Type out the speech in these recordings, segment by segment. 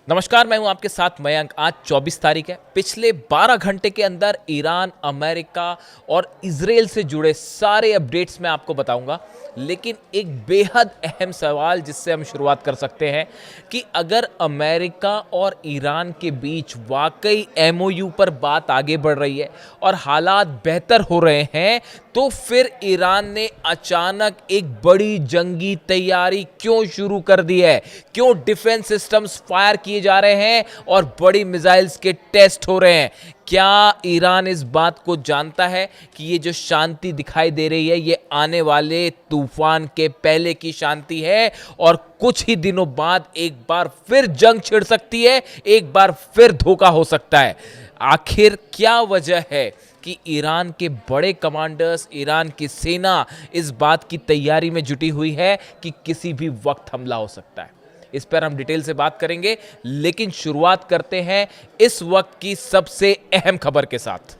नमस्कार, मैं हूं आपके साथ मयंक। आज 24 तारीख है। पिछले 12 घंटे के अंदर ईरान, अमेरिका और इजराइल से जुड़े सारे अपडेट्स मैं आपको बताऊंगा। लेकिन एक बेहद अहम सवाल जिससे हम शुरुआत कर सकते हैं कि अगर अमेरिका और ईरान के बीच वाकई एमओयू पर बात आगे बढ़ रही है और हालात बेहतर हो रहे हैं, तो फिर ईरान ने अचानक एक बड़ी जंगी तैयारी क्यों शुरू कर दी है? क्यों डिफेंस सिस्टम्स फायर किए जा रहे हैं और बड़ी मिसाइल्स के टेस्ट हो रहे हैं? क्या ईरान इस बात को जानता है कि ये जो शांति दिखाई दे रही है ये आने वाले तूफान के पहले की शांति है और कुछ ही दिनों बाद एक बार फिर जंग छिड़ सकती है, एक बार फिर धोखा हो सकता है? आखिर क्या वजह है कि ईरान के बड़े कमांडर्स, ईरान की सेना इस बात की तैयारी में जुटी हुई है कि किसी भी वक्त हमला हो सकता है? इस पर हम डिटेल से बात करेंगे, लेकिन शुरुआत करते हैं इस वक्त की सबसे अहम खबर के साथ।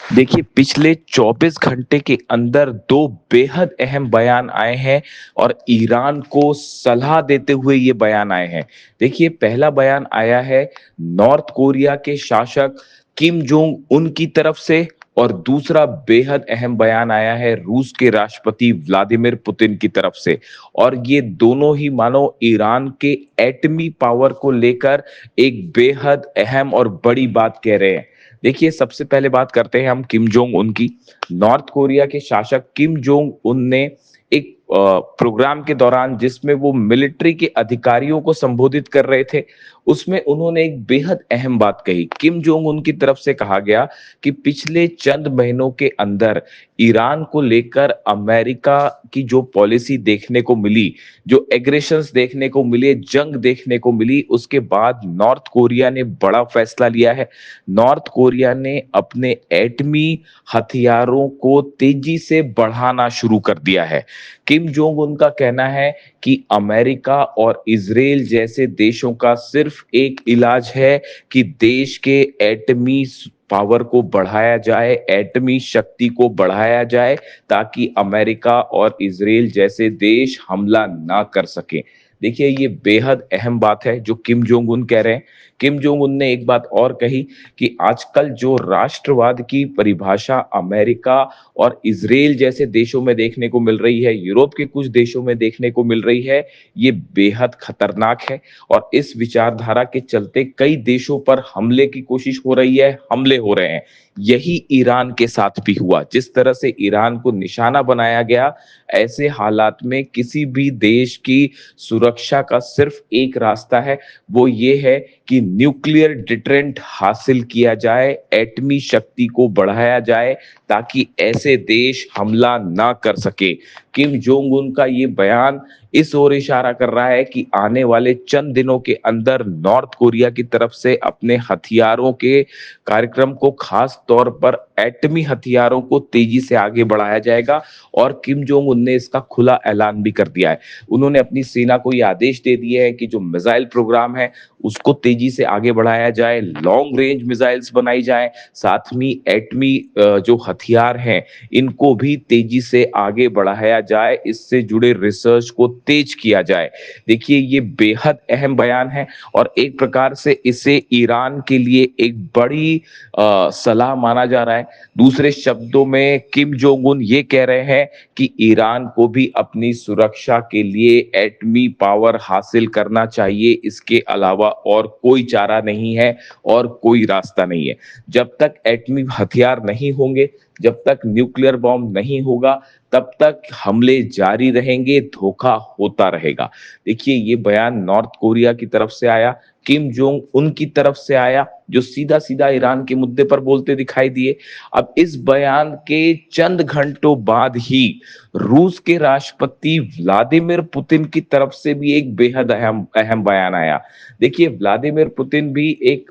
देखिए, पिछले 24 घंटे के अंदर दो बेहद अहम बयान आए हैं और ईरान को सलाह देते हुए ये बयान आए हैं। देखिए, पहला बयान आया है नॉर्थ कोरिया के शासक किम जोंग उन की तरफ से और दूसरा बेहद अहम बयान आया है रूस के राष्ट्रपति व्लादिमीर पुतिन की तरफ से। और ये दोनों ही मानो ईरान के एटमी पावर को लेकर एक बेहद अहम और बड़ी बात कह रहे हैं। देखिए, सबसे पहले बात करते हैं हम किम जोंग उन की। नॉर्थ कोरिया के शासक किम जोंग उन ने एक प्रोग्राम के दौरान जिसमें वो मिलिट्री के अधिकारियों को संबोधित कर रहे थे, उसमें उन्होंने एक बेहद अहम बात कही। किम जोंग उन की तरफ से कहा गया कि पिछले चंद महीनों के अंदर ईरान को लेकर अमेरिका की जो पॉलिसी देखने को मिली, जो एग्रेशंस देखने को मिले, जंग देखने को मिली, उसके बाद नॉर्थ कोरिया ने बड़ा फैसला लिया है। नॉर्थ कोरिया ने अपने एटमी हथियारों को तेजी से बढ़ाना शुरू कर दिया है। किम जोंग उनका कहना है कि अमेरिका और इजराइल जैसे देशों का सिर्फ एक इलाज है कि देश के एटमी पावर को बढ़ाया जाए, एटमी शक्ति को बढ़ाया जाए, ताकि अमेरिका और इजराइल जैसे देश हमला ना कर सके। देखिए, ये बेहद अहम बात है जो किम जोंग उन कह रहे हैं। किम जोंग उन ने एक बात और कही कि आजकल जो राष्ट्रवाद की परिभाषा अमेरिका और इजराइल जैसे देशों में देखने को मिल रही है, यूरोप के कुछ देशों में देखने को मिल रही है, ये बेहद खतरनाक है। और इस विचारधारा के चलते कई देशों पर हमले की कोशिश हो रही है, हमले हो रहे हैं। यही ईरान के साथ भी हुआ। जिस तरह से ईरान को निशाना बनाया गया, ऐसे हालात में किसी भी देश की सुरक्षा का सिर्फ एक रास्ता है, वो ये है कि न्यूक्लियर डिटरेंट हासिल किया जाए, एटमी शक्ति को बढ़ाया जाए, ताकि ऐसे देश हमला ना कर सके। किम जोंग उन का ये बयान इस ओर इशारा कर रहा है कि आने वाले चंद दिनों के अंदर नॉर्थ कोरिया की तरफ से अपने हथियारों के कार्यक्रम को, खास तौर पर एटमी हथियारों को तेजी से आगे बढ़ाया जाएगा। और किम जोंग उन ने इसका खुला ऐलान भी कर दिया है। उन्होंने अपनी सेना को यह आदेश दे दिए है कि जो मिसाइल प्रोग्राम है उसको तेजी से आगे बढ़ाया जाए, लॉन्ग रेंज मिसाइल्स बनाई जाए, साथ में एटमी जो हथियार हैं इनको भी तेजी से आगे बढ़ाया जाए, इससे जुड़े रिसर्च को तेज किया जाए। देखिए, ये बेहद अहम बयान है और एक प्रकार से इसे ईरान के लिए एक बड़ी सलाह माना जा रहा है। दूसरे शब्दों में किम जोंग उन ये कह रहे हैं कि ईरान को भी अपनी सुरक्षा के लिए एटमी पावर हासिल करना चाहिए, इसके अलावा और कोई चारा नहीं है और कोई रास्ता नहीं है। जब तक एटमी हथियार नहीं होंगे, जब तक न्यूक्लियर बॉम्ब नहीं होगा, तब तक हमले जारी रहेंगे, धोखा होता रहेगा। देखिए, ये बयान नॉर्थ कोरिया की तरफ से आया, किम जोंग उन की तरफ से आया, जो सीधा सीधा ईरान के मुद्दे पर बोलते दिखाई दिए। अब इस बयान के चंद घंटों बाद ही रूस के राष्ट्रपति व्लादिमीर पुतिन की तरफ से भी एक बेहद अहम अहम बयान आया। देखिए, व्लादिमीर पुतिन भी एक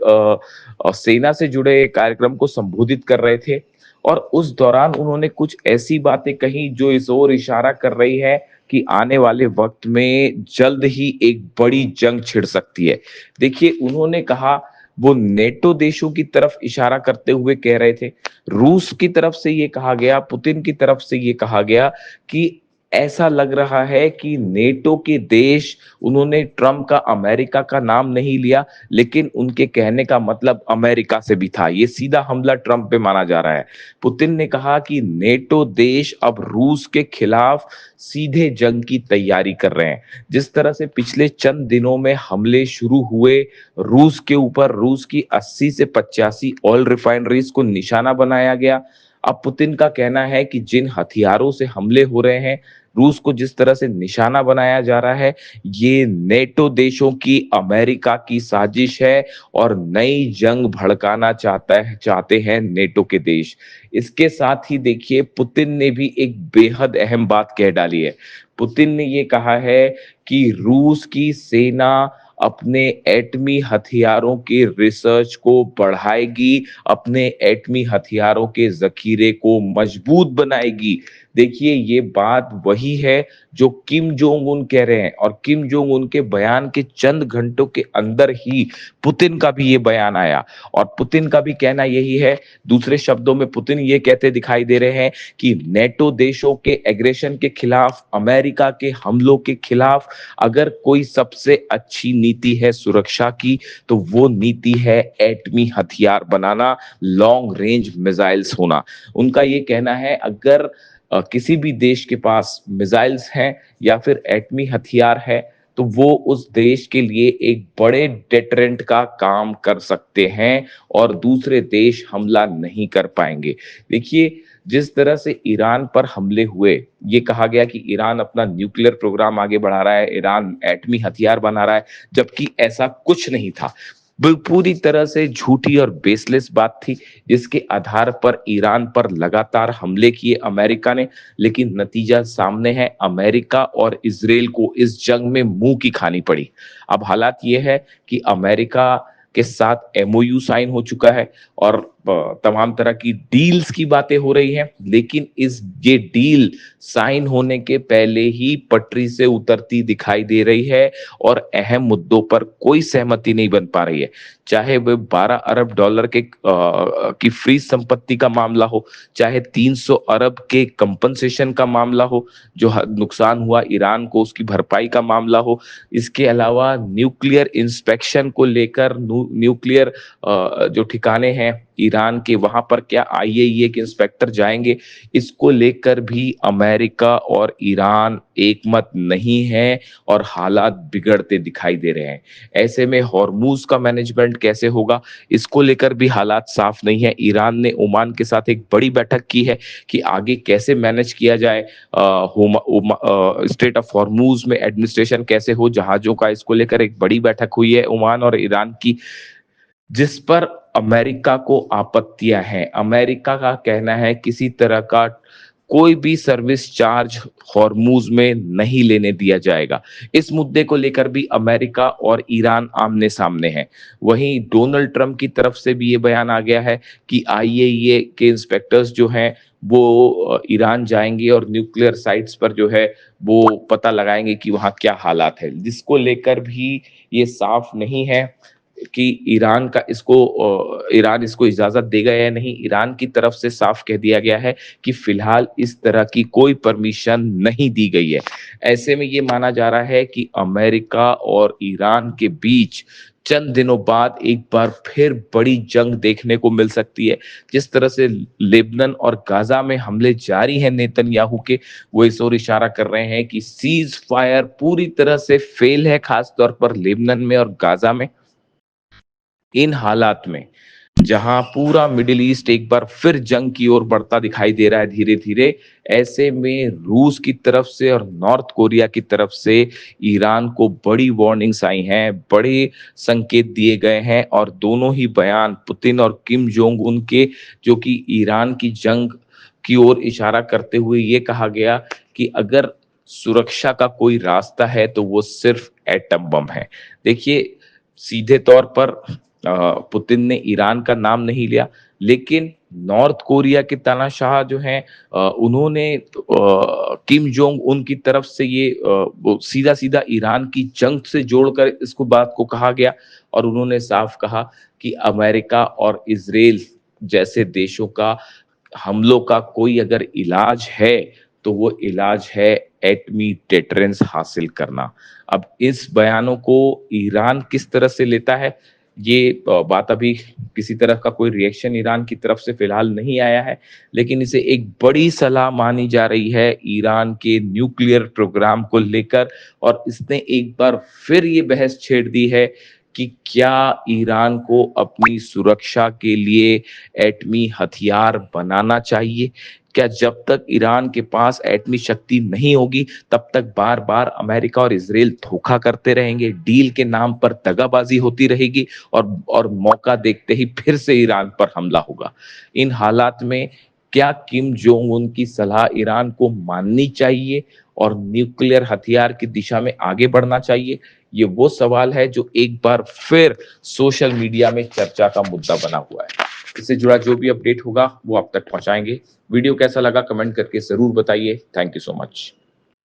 सेना से जुड़े कार्यक्रम को संबोधित कर रहे थे और उस दौरान उन्होंने कुछ ऐसी बातें कही जो इस ओर इशारा कर रही है कि आने वाले वक्त में जल्द ही एक बड़ी जंग छिड़ सकती है। देखिए, उन्होंने कहा, वो नेटो देशों की तरफ इशारा करते हुए कह रहे थे, रूस की तरफ से ये कहा गया, पुतिन की तरफ से ये कहा गया कि ऐसा लग रहा है कि नेटो के देश, उन्होंने ट्रंप का अमेरिका का नाम नहीं लिया, लेकिन उनके कहने का मतलब अमेरिका से भी था। ये सीधा हमला ट्रंप पे माना जा रहा है। पुतिन ने कहा कि नेटो देश अब रूस के खिलाफ सीधे जंग की तैयारी कर रहे हैं। जिस तरह से पिछले चंद दिनों में हमले शुरू हुए रूस के ऊपर, रूस की 80 से 85 ऑयल रिफाइनरीज को निशाना बनाया गया। अब पुतिन का कहना है कि जिन हथियारों से हमले हो रहे हैं, रूस को जिस तरह से निशाना बनाया जा रहा है, ये नेटो देशों की, अमेरिका की साजिश है और नई जंग भड़काना चाहते हैं नेटो के देश। इसके साथ ही देखिए, पुतिन ने भी एक बेहद अहम बात कह डाली है। पुतिन ने ये कहा है कि रूस की सेना अपने एटमी हथियारों के रिसर्च को बढ़ाएगी, अपने एटमी हथियारों के जखीरे को मजबूत बनाएगी। देखिए, ये बात वही है जो किम जोंग उन कह रहे हैं, और किम जोंग उन के बयान के चंद घंटों के अंदर ही पुतिन का भी ये बयान आया, और पुतिन का भी कहना यही है। दूसरे शब्दों में पुतिन ये कहते दिखाई दे रहे हैं कि नेटो देशों के एग्रेशन के खिलाफ, अमेरिका के हमलों के खिलाफ अगर कोई सबसे अच्छी नीति है सुरक्षा की, तो वो नीति है एटमी हथियार बनाना, लॉन्ग रेंज मिसाइल्स होना। उनका ये कहना है, अगर किसी भी देश के पास मिसाइल्स हैं या फिर एटमी हथियार है, तो वो उस देश के लिए एक बड़े डेटरेंट का काम कर सकते हैं और दूसरे देश हमला नहीं कर पाएंगे। देखिए, जिस तरह से ईरान पर हमले हुए, ये कहा गया कि ईरान अपना न्यूक्लियर प्रोग्राम आगे बढ़ा रहा है, ईरान एटमी हथियार बना रहा है, जबकि ऐसा कुछ नहीं था। पूरी तरह से झूठी और बेसलेस बात थी, जिसके आधार पर ईरान पर लगातार हमले किए अमेरिका ने। लेकिन नतीजा सामने है, अमेरिका और इजराइल को इस जंग में मुंह की खानी पड़ी। अब हालात ये है कि अमेरिका के साथ एमओयू साइन हो चुका है और तमाम तरह की डील्स की बातें हो रही हैं, लेकिन ये डील साइन होने के पहले ही पटरी से उतरती दिखाई दे रही है और अहम मुद्दों पर कोई सहमति नहीं बन पा रही है। चाहे वह 12 अरब डॉलर की फ्रीज संपत्ति का मामला हो, चाहे 300 अरब के कंपनसेशन का मामला हो, जो नुकसान हुआ ईरान को उसकी भरपाई का मामला हो, इसके अलावा न्यूक्लियर इंस्पेक्शन को लेकर, न्यूक्लियर जो ठिकाने हैं ईरान के, वहां पर क्या आईएईए के इंस्पेक्टर जाएंगे, इसको लेकर भी अमेरिका और ईरान एकमत नहीं है और हालात बिगड़ते दिखाई दे रहे हैं। ऐसे में हॉर्मूज का मैनेजमेंट कैसे होगा, इसको लेकर भी हालात साफ नहीं है। ईरान ने ओमान के साथ एक बड़ी बैठक की है कि आगे कैसे मैनेज किया जाए, स्टेट ऑफ हॉर्मूज में एडमिनिस्ट्रेशन कैसे हो जहाजों का, इसको लेकर एक बड़ी बैठक हुई है ओमान और ईरान की, जिस पर अमेरिका को आपत्तियां हैं। अमेरिका का कहना है किसी तरह का कोई भी सर्विस चार्ज हॉर्मूज में नहीं लेने दिया जाएगा। इस मुद्दे को लेकर भी अमेरिका और ईरान आमने सामने हैं। वहीं डोनाल्ड ट्रंप की तरफ से भी ये बयान आ गया है कि आईएईए के इंस्पेक्टर्स जो हैं वो ईरान जाएंगे और न्यूक्लियर साइट्स पर जो है वो पता लगाएंगे कि वहां क्या हालात है, जिसको लेकर भी ये साफ नहीं है कि ईरान इसको इजाजत देगा या नहीं। ईरान की तरफ से साफ कह दिया गया है कि फिलहाल इस तरह की कोई परमिशन नहीं दी गई है। ऐसे में ये माना जा रहा है कि अमेरिका और ईरान के बीच चंद दिनों बाद एक बार फिर बड़ी जंग देखने को मिल सकती है। जिस तरह से लेबनान और गाजा में हमले जारी हैं नेतन्याहू के, वो इस ओर इशारा कर रहे हैं कि सीज फायर पूरी तरह से फेल है, खासतौर पर लेबनान में और गाजा में। इन हालात में जहां पूरा मिडिल ईस्ट एक बार फिर जंग की ओर बढ़ता दिखाई दे रहा है धीरे धीरे, ऐसे में रूस की तरफ से और नॉर्थ कोरिया की तरफ से ईरान को बड़ी वार्निंग्स आई हैं, बड़े संकेत दिए गए हैं, और दोनों ही बयान पुतिन और किम जोंग उन के, जो कि ईरान की जंग की ओर इशारा करते हुए ये कहा गया कि अगर सुरक्षा का कोई रास्ता है तो वो सिर्फ एटम बम है। देखिए, सीधे तौर पर पुतिन ने ईरान का नाम नहीं लिया, लेकिन नॉर्थ कोरिया के तानाशाह जो हैं, उन्होंने किम जोंग उन की तरफ से ये सीधा सीधा ईरान की जंग से जोड़कर इसको बात को कहा गया, और उन्होंने साफ कहा कि अमेरिका और इजराइल जैसे देशों का हमलों का कोई अगर इलाज है तो वो इलाज है एटमी डेटरेंस हासिल करना। अब इस बयानों को ईरान किस तरह से लेता है, ये बात अभी किसी तरह का कोई रिएक्शन ईरान की तरफ से फिलहाल नहीं आया है, लेकिन इसे एक बड़ी सलाह मानी जा रही है ईरान के न्यूक्लियर प्रोग्राम को लेकर। और इसने एक बार फिर ये बहस छेड़ दी है कि क्या ईरान को अपनी सुरक्षा के लिए एटमी हथियार बनाना चाहिए। क्या जब तक ईरान के पास एटमी शक्ति नहीं होगी तब तक बार बार अमेरिका और इजराइल धोखा करते रहेंगे, डील के नाम पर दगाबाजी होती रहेगी और मौका देखते ही फिर से ईरान पर हमला होगा। इन हालात में क्या किम जोंग उन की सलाह ईरान को माननी चाहिए और न्यूक्लियर हथियार की दिशा में आगे बढ़ना चाहिए? ये वो सवाल है जो एक बार फिर सोशल मीडिया में चर्चा का मुद्दा बना हुआ है। इससे जुड़ा जो भी अपडेट होगा वो आप तक पहुंचाएंगे। वीडियो कैसा लगा कमेंट करके जरूर बताइए। Thank you so much.